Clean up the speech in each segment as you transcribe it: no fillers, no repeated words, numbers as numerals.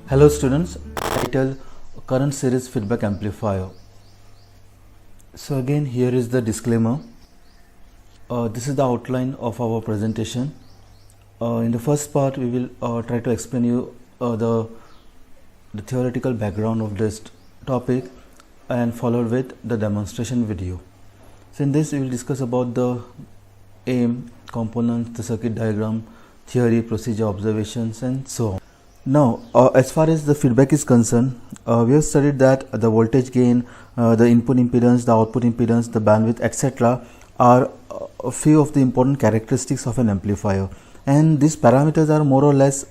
Hello students, title current series feedback amplifier. So again here is the disclaimer. This is the outline of our presentation. In the first part we will try to explain you the theoretical background of this topic and followed with the demonstration video. So in this we will discuss about the aim, components, the circuit diagram, theory, procedure, observations and so on. Now, as far as the feedback is concerned, we have studied that the voltage gain, the input impedance, the output impedance, the bandwidth, etc. are a few of the important characteristics of an amplifier, and these parameters are more or less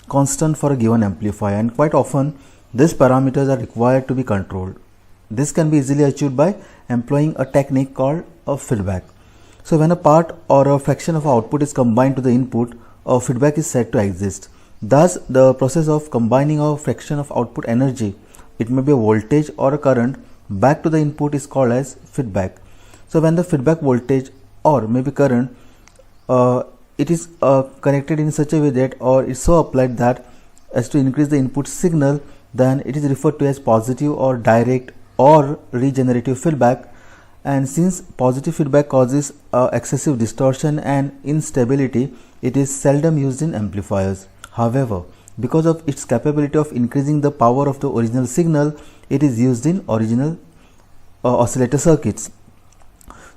constant for a given amplifier, and quite often these parameters are required to be controlled. This can be easily achieved by employing a technique called a feedback. So when a part or a fraction of output is combined to the input, a feedback is said to exist. Thus, the process of combining a fraction of output energy, it may be a voltage or a current, back to the input is called as feedback. So when the feedback voltage or maybe current, it is connected in such a way that, or is so applied that as to increase the input signal, then it is referred to as positive or direct or regenerative feedback. And since positive feedback causes excessive distortion and instability, it is seldom used in amplifiers. However, because of its capability of increasing the power of the original signal, it is used in original oscillator circuits.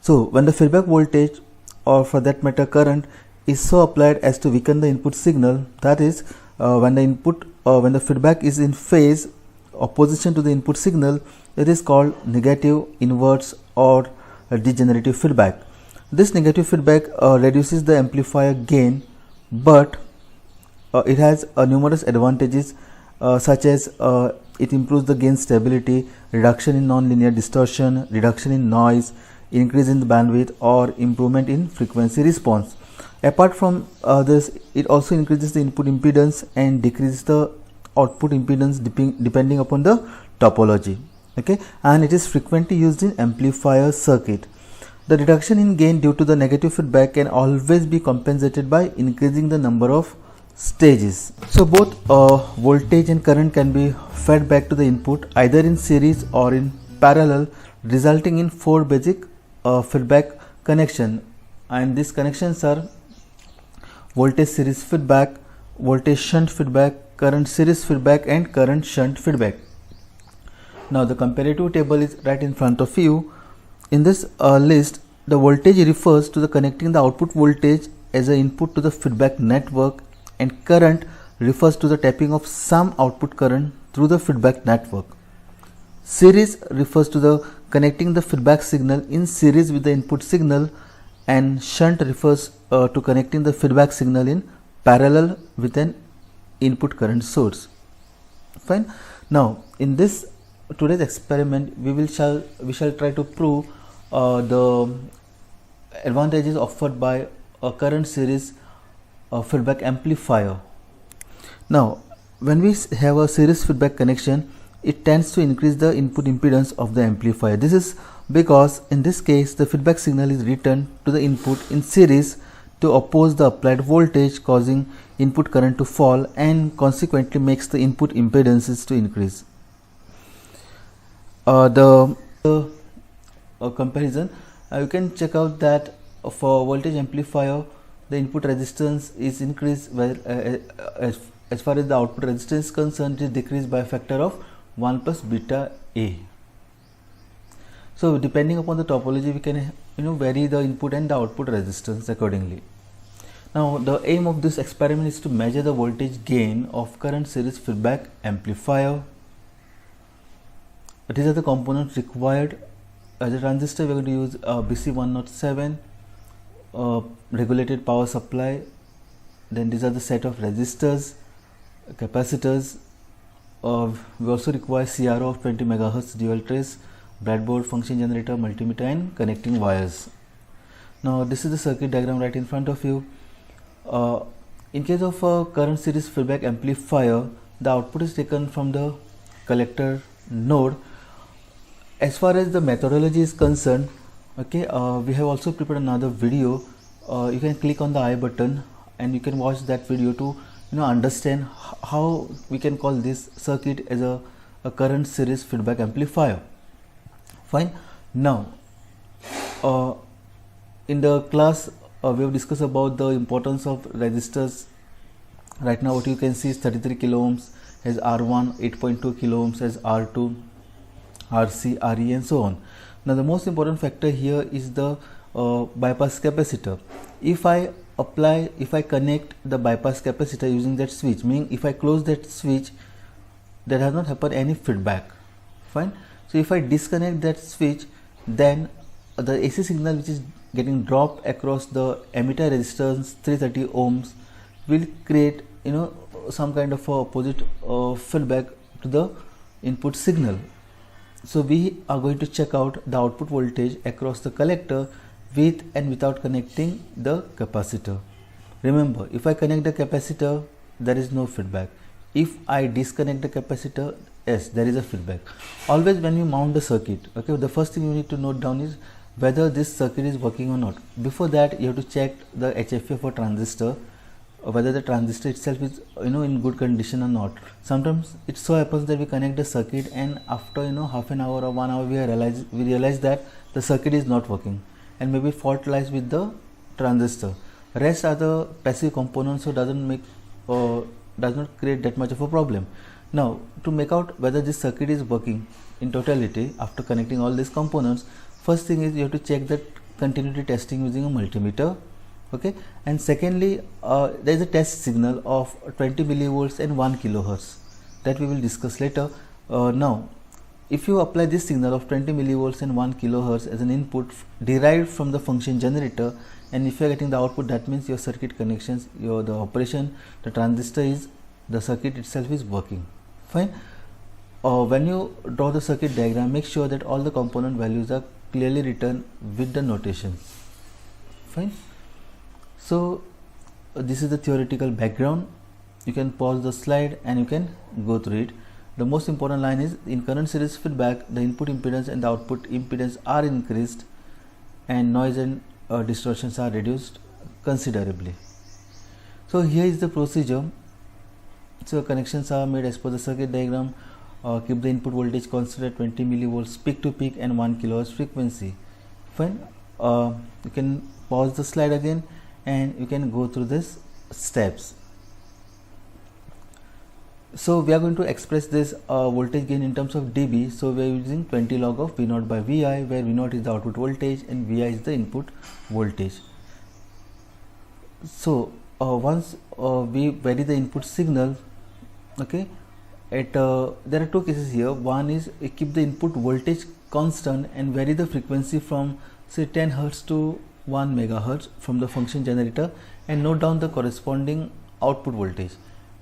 So when the feedback voltage, or for that matter current, is so applied as to weaken the input signal, that is when the feedback is in phase opposition to the input signal, it is called negative, inverse or degenerative feedback. This negative feedback reduces the amplifier gain, but it has numerous advantages such as it improves the gain stability, reduction in nonlinear distortion, reduction in noise, increase in the bandwidth or improvement in frequency response. Apart from this, it also increases the input impedance and decreases the output impedance depending upon the topology. Okay, and it is frequently used in amplifier circuit. The reduction in gain due to the negative feedback can always be compensated by increasing the number of stages. So both voltage and current can be fed back to the input either in series or in parallel, resulting in 4 basic feedback connection, and these connections are voltage series feedback, voltage shunt feedback, current series feedback and current shunt feedback. Now the comparative table is right in front of you. In this list, the voltage refers to the connecting the output voltage as an input to the feedback network, and current refers to the tapping of some output current through the feedback network. Series refers to the connecting the feedback signal in series with the input signal, and shunt refers to connecting the feedback signal in parallel with an input current source. Fine. Now in this today's experiment we shall try to prove the advantages offered by a current series feedback amplifier. Now when we have a series feedback connection, it tends to increase the input impedance of the amplifier. This is because in this case the feedback signal is returned to the input in series to oppose the applied voltage, causing input current to fall and consequently makes the input impedances to increase. Comparison, you can check out that for voltage amplifier the input resistance is increased, while as far as the output resistance is concerned, it is decreased by a factor of 1 plus beta A. So depending upon the topology we can vary the input and the output resistance accordingly. Now the aim of this experiment is to measure the voltage gain of current series feedback amplifier. These are the components required. As a transistor we are going to use BC107, regulated power supply, then these are the set of resistors, capacitors. We also require CRO of 20 MHz, dual trace, breadboard, function generator, multimeter and connecting wires. Now this is the circuit diagram right in front of you. In case of a current series feedback amplifier, the output is taken from the collector node. As far as the methodology is concerned, okay, we have also prepared another video. You can click on the I button and you can watch that video to understand how we can call this circuit as a current series feedback amplifier. Fine. Now in the class we have discussed about the importance of resistors. Right now what you can see is 33 kilo ohms as R1, 8.2 kilo ohms as R2, RC, RE and so on. Now the most important factor here is the bypass capacitor. If I connect the bypass capacitor using that switch, meaning if I close that switch, there has not happened any feedback. Fine. So if I disconnect that switch, then the AC signal which is getting dropped across the emitter resistance 330 ohms will create some kind of a opposite feedback to the input signal. So we are going to check out the output voltage across the collector with and without connecting the capacitor. Remember, if I connect the capacitor, there is no feedback. If I disconnect the capacitor, yes, there is a feedback. Always when you mount the circuit, okay, the first thing you need to note down is whether this circuit is working or not. Before that, you have to check the HFE of a transistor, whether the transistor itself is in good condition or not. Sometimes it so happens that we connect the circuit and after half an hour or 1 hour we realize that the circuit is not working and maybe fault lies with the transistor. Rest are the passive components, so does not create that much of a problem. Now to make out whether this circuit is working in totality after connecting all these components, first thing is you have to check that continuity testing using a multimeter. Okay, and secondly there is a test signal of 20 millivolts and 1 kilohertz that we will discuss later. Now if you apply this signal of 20 millivolts and 1 kilohertz as an input derived from the function generator, and if you are getting the output, that means your circuit connections, the operation, the transistor is, the circuit itself is working. Fine. When you draw the circuit diagram, make sure that all the component values are clearly written with the notation. Fine. So this is the theoretical background. You can pause the slide and you can go through it. The most important line is, in current series feedback, the input impedance and the output impedance are increased and noise and distortions are reduced considerably. So here is the procedure. So connections are made as per the circuit diagram. Keep the input voltage constant at 20 millivolts peak to peak and 1 kilohertz frequency. Fine. You can pause the slide again and you can go through these steps. So we are going to express this voltage gain in terms of dB. So we are using 20 log of V0 by Vi, where V0 is the output voltage and Vi is the input voltage. So once we vary the input signal, okay, there are two cases here. One is keep the input voltage constant and vary the frequency from say 10 Hz to 1 megahertz from the function generator, and note down the corresponding output voltage.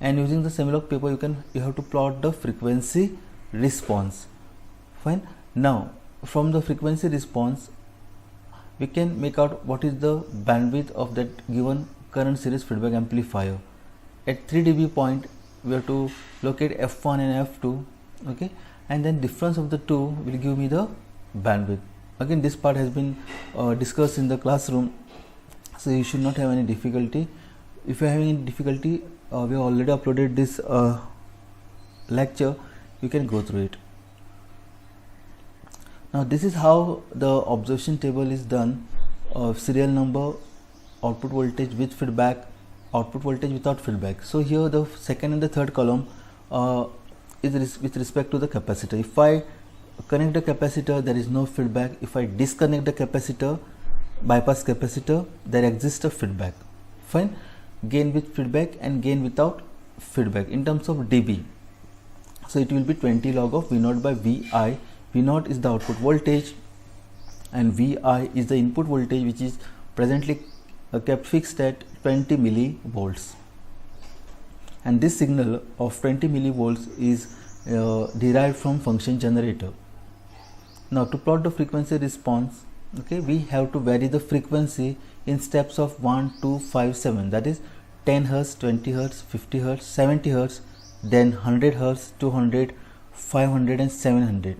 And using the Semilog paper, you have to plot the frequency response. Fine. Now from the frequency response, we can make out what is the bandwidth of that given current series feedback amplifier. At 3 dB point, we have to locate F1 and F2, okay, and then difference of the two will give me the bandwidth. Again, this part has been discussed in the classroom, so you should not have any difficulty. If you are having any difficulty, we have already uploaded this lecture, you can go through it. Now this is how the observation table is done. Serial number, output voltage with feedback, output voltage without feedback. So here the second and the third column is with respect to the capacitor. If I connect the capacitor, there is no feedback. If I disconnect the capacitor, bypass capacitor, there exists a feedback. Fine. Gain with feedback and gain without feedback in terms of dB. So it will be 20 log of V0 by Vi. V0 is the output voltage and Vi is the input voltage, which is presently kept fixed at 20 millivolts. And this signal of 20 millivolts is derived from function generator. Now to plot the frequency response, okay, we have to vary the frequency in steps of 1, 2, 5, 7, that is 10 Hz, 20 Hz, 50 Hz, 70 Hz, then 100 Hz, 200, 500 and 700.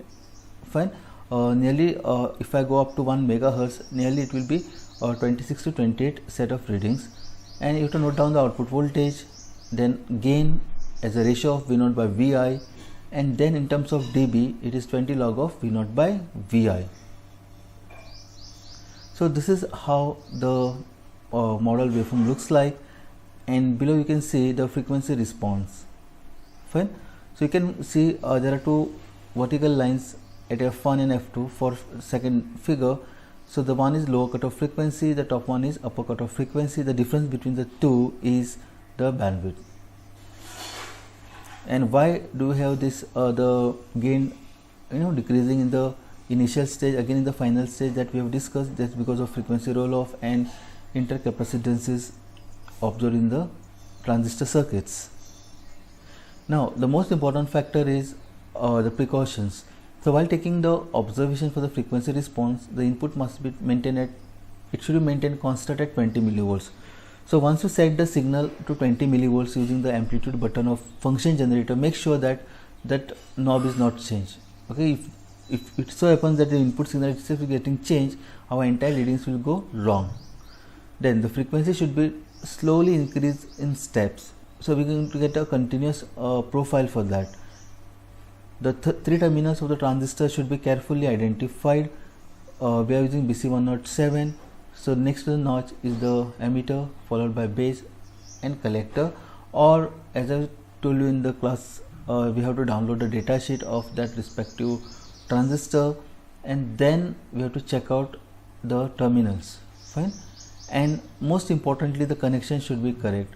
Fine. Nearly if I go up to 1 megahertz, nearly it will be 26 to 28 set of readings, and you have to note down the output voltage then gain as a ratio of V0 by Vi, and then in terms of dB it is 20 log of V0 by Vi. So this is how the model waveform looks like, and below you can see the frequency response. Fine. So you can see there are two vertical lines at f1 and f2 for second figure. So the one is lower cutoff frequency, the top one is upper cutoff frequency. The difference between the two is the bandwidth. And why do we have this the gain decreasing in the initial stage, again in the final stage that we have discussed? That's because of frequency roll off and intercapacitances observed in the transistor circuits. Now the most important factor is the precautions. So while taking the observation for the frequency response, the input must be maintained at, it should be maintained constant at 20 millivolts. So once you set the signal to 20 millivolts using the amplitude button of function generator, make sure that that knob is not changed. Okay, if it so happens that the input signal itself is getting changed, our entire readings will go wrong. Then the frequency should be slowly increased in steps. So we're going to get a continuous profile for that. The three terminals of the transistor should be carefully identified. We are using BC107. So next to the notch is the emitter, followed by base and collector. Or as I told you in the class, we have to download the data sheet of that respective transistor, and then we have to check out the terminals. Fine. And most importantly, the connection should be correct.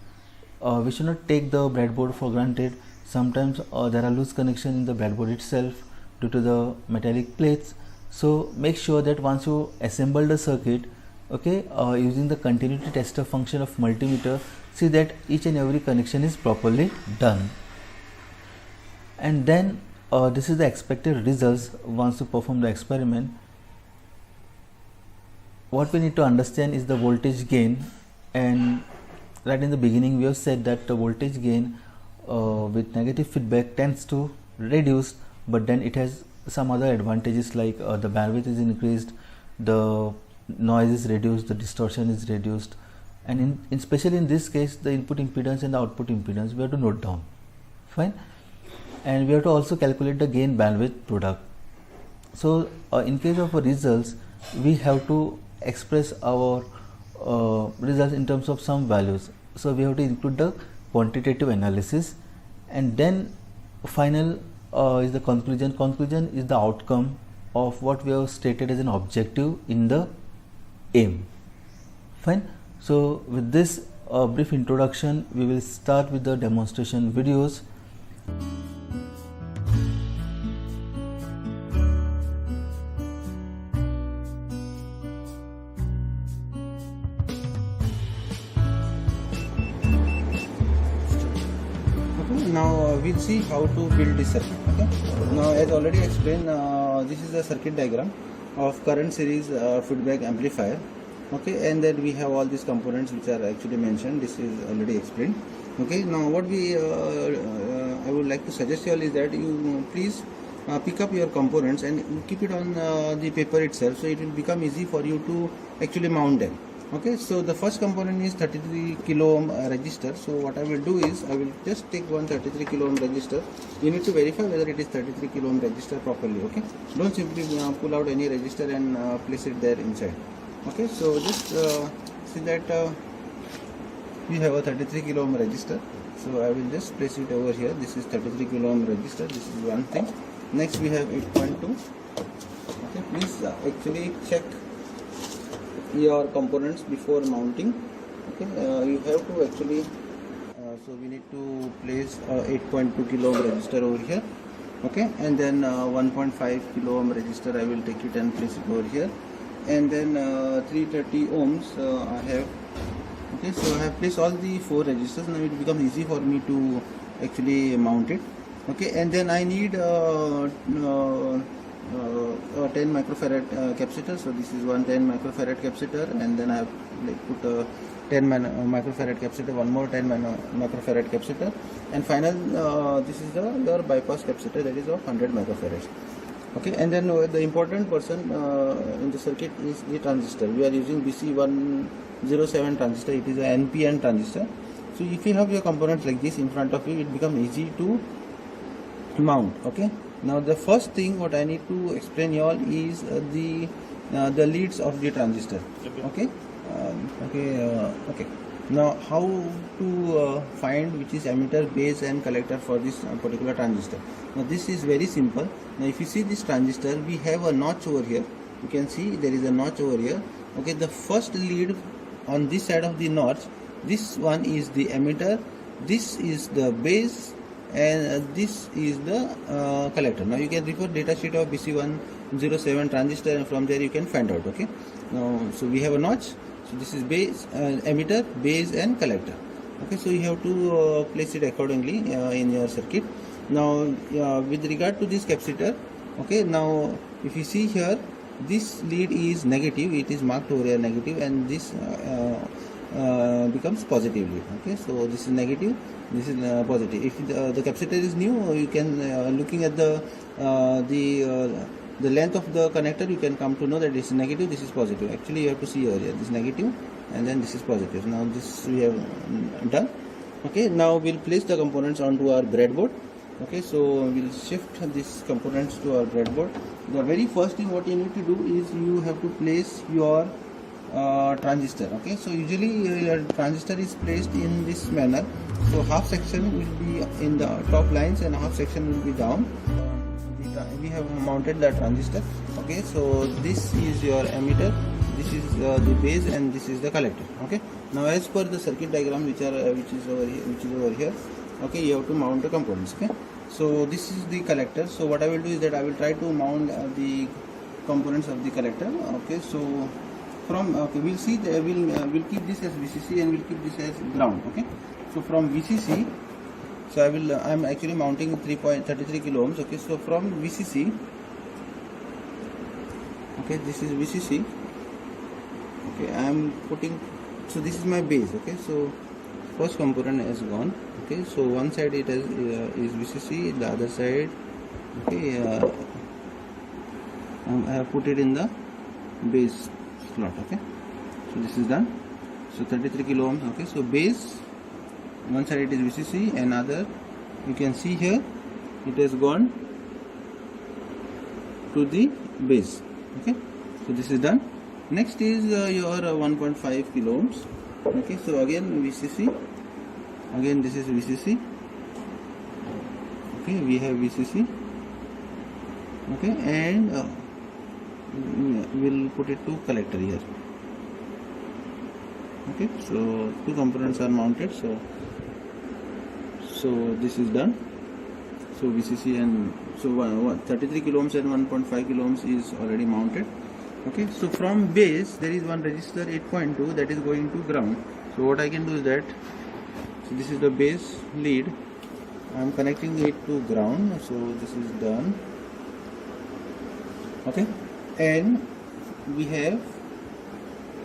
We should not take the breadboard for granted. Sometimes there are loose connection in the breadboard itself due to the metallic plates. So make sure that once you assemble the circuit, okay, using the continuity tester function of multimeter, see that each and every connection is properly done. And then this is the expected results once you perform the experiment. What we need to understand is the voltage gain, and right in the beginning we have said that the voltage gain with negative feedback tends to reduce, but then it has some other advantages like the bandwidth is increased, the noise is reduced, the distortion is reduced, and especially in this case the input impedance and the output impedance we have to note down. Fine. And we have to also calculate the gain bandwidth product. So in case of results, we have to express our results in terms of some values. So we have to include the quantitative analysis, and then final is the conclusion. Conclusion is the outcome of what we have stated as an objective in the aim. Fine. So with this brief introduction, we will start with the demonstration videos. Now we'll see how to build this circuit. Okay. Now, as already explained, this is a circuit diagram of current series feedback amplifier. Okay, and then we have all these components which are actually mentioned. This is already explained. Okay. Now, what I would like to suggest you all is that you please pick up your components and keep it on the paper itself, so it will become easy for you to actually mount them. Okay, so the first component is 33 kilo ohm resistor. So what I will do is I will just take one 33 kilo ohm resistor. You need to verify whether it is 33 kilo ohm resistor properly. Okay, don't simply pull out any resistor and place it there inside. Okay, so just see that we have a 33 kilo ohm resistor. So I will just place it over here. This is 33 kilo ohm resistor. This is one thing. Next we have 8.2. Okay, please actually check your components before mounting. Okay, you have to actually so we need to place 8.2 kilo ohm resistor over here. Okay, and then 1.5 kilo ohm resistor I will take it and place it over here, and then 330 ohms I have. Okay, so I have placed all the 4 resistors. Now it becomes easy for me to actually mount it. Okay, and then I need 10 microfarad capacitor. So this is one 10 microfarad capacitor, and then I have put a 10 microfarad capacitor, one more 10 microfarad capacitor, and final this is your bypass capacitor, that is of 100 microfarads. Okay, and then the important person in the circuit is the transistor. We are using BC107 transistor. It is a NPN transistor. So if you have your components like this in front of you, it becomes easy to mount. Okay, now the first thing what I need to explain you all is the leads of the transistor. Okay, okay. Now how to find which is emitter, base and collector for this particular transistor. Now this is very simple. Now if you see this transistor, we have a notch over here. You can see there is a notch over here. Okay, the first lead on this side of the notch, this one is the emitter, this is the base, and this is the collector. Now you can refer data sheet of BC107 transistor, and from there you can find out. Okay, now so we have a notch. So this is base, emitter, base and collector. Okay, so you have to place it accordingly in your circuit. Now with regard to this capacitor, okay, now if you see here, this lead is negative, it is marked over here negative, and this becomes positive lead. Okay, so this is negative, this is positive. If the capacitor is new, you can looking at the length of the connector, you can come to know that this is negative, this is positive. Actually you have to see earlier, this is negative and then this is positive. Now this we have done. Okay, now we'll place the components onto our breadboard. Okay, so we'll shift these components to our breadboard. The very first thing what you need to do is you have to place your transistor. Okay, so usually your transistor is placed in this manner. So half section will be in the top lines and half section will be down. We have mounted the transistor. Okay, so this is your emitter, this is the base, and this is the collector. Okay, now as per the circuit diagram which is over here, okay, you have to mount the components. Okay, so this is the collector. So what I will do is that I will try to mount the components of the collector. Okay, so from we'll see that we'll keep this as VCC and we'll keep this as ground. Okay, so from VCC, so I'm actually mounting 3.33 kilo ohms. Okay, so from VCC, okay, this is VCC. Okay, I am putting, so this is my base. Okay, so first component is gone. Okay, so one side it is VCC, the other side, okay, I have put it in the base slot. Okay, so this is done. So 33 kilo ohms. Okay, so base, one side it is VCC, another you can see here it has gone to the base. Okay, so this is done. Next is your 1.5 kilo ohms. Okay, so again VCC, again this is VCC. Okay, we have VCC. Okay, and we'll put it to collector here. Okay, so two components are mounted. So this is done. So VCC and so 33 kilo ohms and 1.5 kilo ohms is already mounted. Okay, so from base there is one resistor 8.2 that is going to ground. So what I can do is that, so this is the base lead, I am connecting it to ground. So this is done. Okay, and we have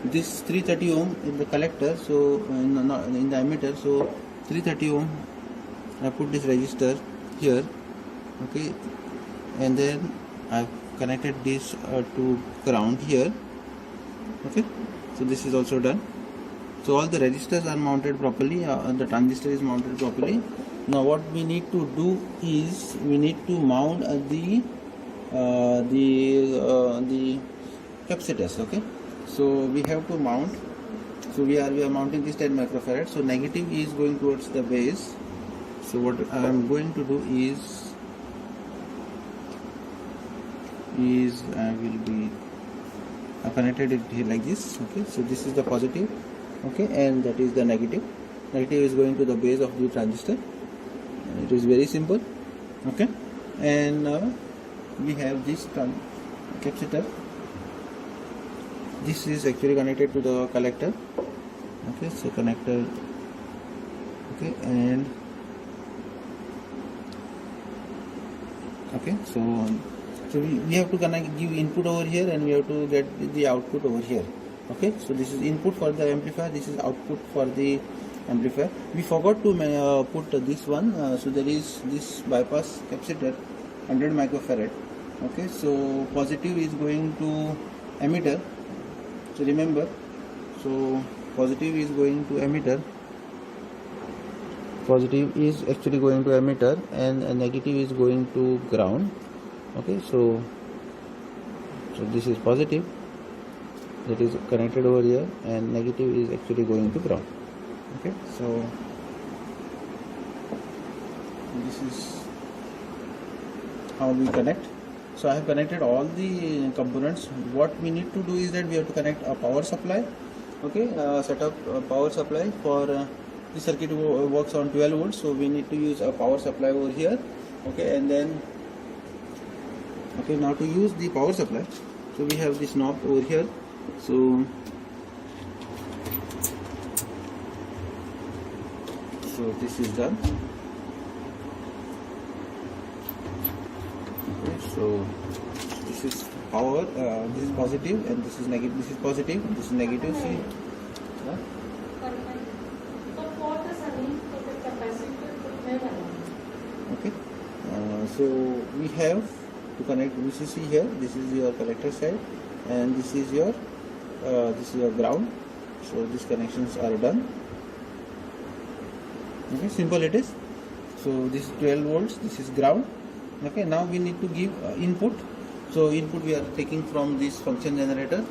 this 330 ohm in the collector, so in the emitter. So 330 ohm, I put this resistor here. Okay, and then I've connected this to ground here. Okay, so this is also done. So all the resistors are mounted properly, the transistor is mounted properly. Now what we need to do is we need to mount the capacitors. Okay, so we have to mount. So we are mounting this 10 microfarad. So negative is going towards the base. So what I am going to do is I will be connected it here like this. Okay, so this is the positive. Okay, and that is the negative. Negative is going to the base of the transistor. It is very simple. Okay, and we have this capacitor. This is actually connected to the collector. Okay, so connector. Okay, and okay, so we have to give input over here and we have to get the output over here. Okay, so this is input for the amplifier, this is output for the amplifier. We forgot to put this one. So there is this bypass capacitor 100 microfarad. Okay, so positive is going to emitter. So remember, so positive is going to emitter positive is actually going to emitter and negative is going to ground. Okay, so this is positive that is connected over here, and negative is actually going to ground. Okay, so this is how we connect. So I have connected all the components. What we need to do is that we have to connect a power supply. Okay, set up a power supply for the circuit works on 12 volts, so we need to use a power supply over here. Okay, and then now to use the power supply, so we have this knob over here. So this is done. Okay, so this is power, this is positive and this is negative. This is positive, this is negative. See, yeah? Okay, so we have to connect VCC here. This is your collector side, and this is your ground. So these connections are done. Okay, simple it is. So this is 12 volts. This is ground. Okay, now we need to give input. So input we are taking from this function generator.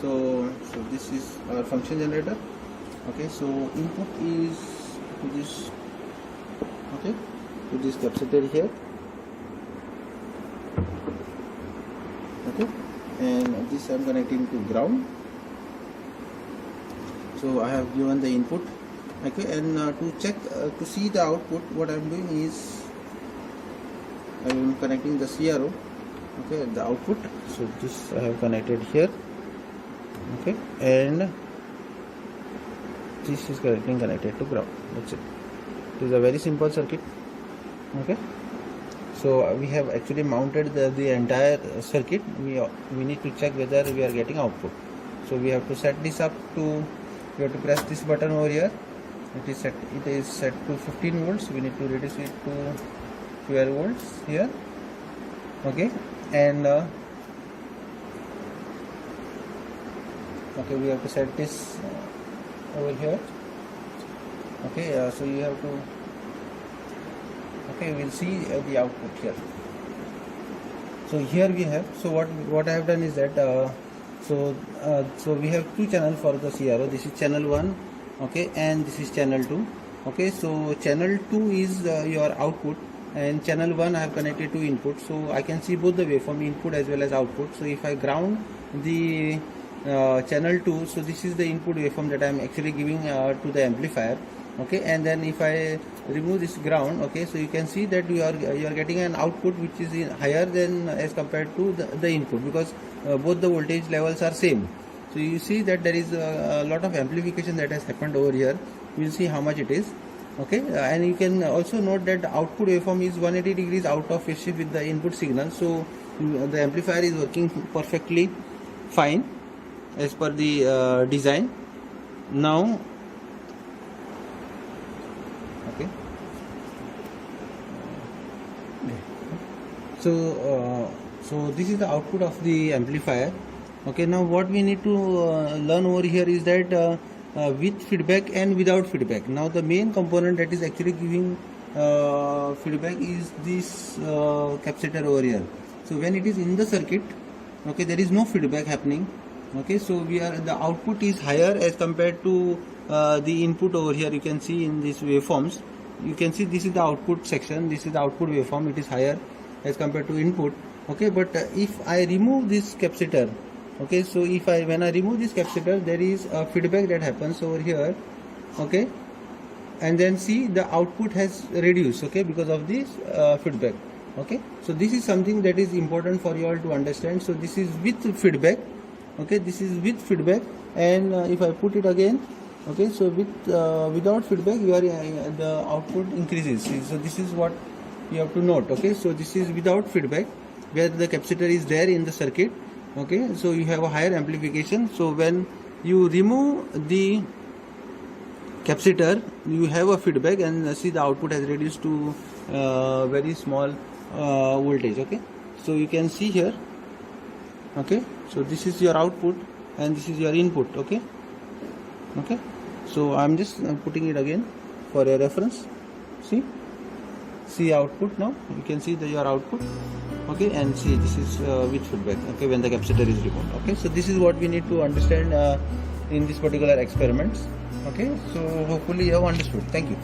So this is our function generator. Okay, so input is to this. Okay, to this capacitor here. Okay, and this I am connecting to ground. So I have given the input. Okay, and to check to see the output, what I am doing is I am connecting the CRO. Okay, the output. So this I have connected here. Okay, and this is connected to ground. That's it. It is a very simple circuit. Okay, so we have actually mounted the entire circuit. We need to check whether we are getting output. So we have to set this up to. We have to press this button over here. It is set to 15 volts. We need to reduce it to 12 volts here. Okay, and okay, we have to set this over here. Okay, so you have to. Okay, we'll see the output here. So here we have. So what I have done is that. So we have two channels for the CRO. This is channel 1. Okay, and this is channel 2. Okay, so channel 2 is your output, and channel 1 I have connected to input. So I can see both the waveform, input as well as output. So if I ground the channel 2, so this is the input waveform that I am actually giving to the amplifier. Okay, and then if I remove this ground, okay, so you can see that you are getting an output which is higher than as compared to the input, because both the voltage levels are same. So you see that there is a lot of amplification that has happened over here. We will see how much it is. Okay, and you can also note that the output waveform is 180 degrees out of phase shift with the input signal. So the amplifier is working perfectly fine as per the design. Now, okay. So this is the output of the amplifier. Okay, now what we need to learn over here is that with feedback and without feedback. Now the main component that is actually giving feedback is this capacitor over here. So when it is in the circuit, okay, there is no feedback happening. Okay, so the output is higher as compared to the input over here. You can see in these waveforms, you can see this is the output section, this is the output waveform. It is higher as compared to input. Okay, but if I remove this capacitor, okay, so when I remove this capacitor, there is a feedback that happens over here. Okay, and then see the output has reduced, okay, because of this feedback. Okay, so this is something that is important for you all to understand. So this is with feedback. Okay, this is with feedback, and if I put it again, okay, so without feedback, the output increases. So this is what you have to note. Okay, so this is without feedback, where the capacitor is there in the circuit. Okay, so you have a higher amplification. So when you remove the capacitor, you have a feedback, and see the output has reduced to very small voltage. Okay, so you can see here. Okay, so this is your output and this is your input. Okay, so I'm just putting it again for your reference. see output. Now you can see your output. Okay, and see, this is with feedback. Okay, when the capacitor is removed. Okay, so this is what we need to understand in this particular experiments. Okay, so hopefully you have understood. Thank you.